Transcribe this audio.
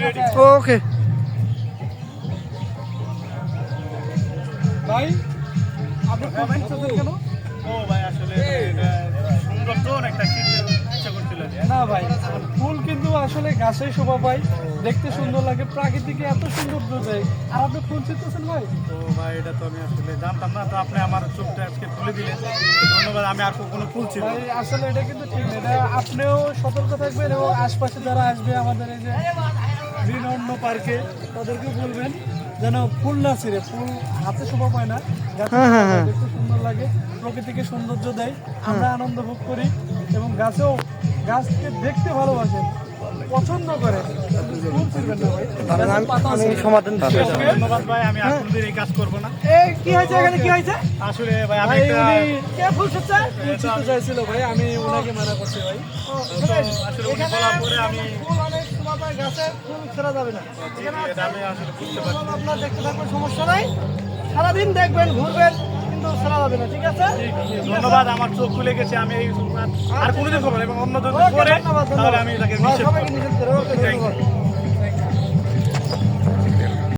ওকে ভাই আপনি ফুল কিনতেছেন কেন? ও ভাই আসলে এটা সুন্দর তো একটা কিনতে ইচ্ছা করছিল যে। না ভাই, ফুল কিন্তু আসলে গাছেই শোভা পায়, দেখতে সুন্দর লাগে, প্রাকৃতিকে এত সৌন্দর্য দেয়। আর আপনি ফুল চিনতেছেন ভাই? তো ভাই এটা তো আমি আসলে জানতাম না, তো আপনি আমার চোখটা আজকে তুলে দিলেন, তো ধন্যবাদ। আমি আর কখনো ফুল ছিল ভাই আসলে এটা কিন্তু ঠিক না, এটা আপনিও সতর্ক থাকবেন এবং আশপাশে যারা আসবে আমাদের এই যে গ্রিন অন্য পার্কে তাদেরকে বলবেন যেন ফুল না ছিঁড়ে, ফুল হাতে শোভা পায় না, গাছে শোভা পায়, দেখতে সুন্দর লাগে, প্রকৃতিকে সৌন্দর্য দেয়, আমরা আনন্দ ভোগ করি এবং গাছকে দেখতে ভালোবাসেন, পছন্দ করে, ফুল ছিঁড়বেন না ভাই। গাছের পাতা আমি ছিঁড়বেন। সমাধান দিচ্ছি। ধন্যবাদ ভাই, আমি আর কোনোদিন এই কাজ করবো না। এই কি হয়েছে এখানে, কি হয়েছে আসলে ভাই আমি ভাই? একটা উনি কে ফুল ছিঁড়ছে? ফুল ছিঁড়তে চাইছিল ভাই, আমি ওনাকে মানা করছি ভাই। আসলে উনি এখানে বলার পরে আমি ফুল অনেক শোভা পায়, গাছে ফুল ছেঁড়া যাবে না। এখানে আছে, এটা আমি আসলে বুঝতে পারছি। ফুল আপনার দেখতে থাকবেন, সমস্যা নাই, সারাদিন দেখবেন, ঘুরবেন, কিন্তু ছেঁড়া যাবে না, ঠিক আছে? ধন্যবাদ, আমার চোখ খুলে গেছে। আমি এই আর কোনোদিন করবো না এবং অন্য যদি ওকে, করে ধন্যবাদ, তাহলে আমি তাকে নিষেধ সবাইকে করবো। নিষেধ করে, ওকে, ধন্যবাদ।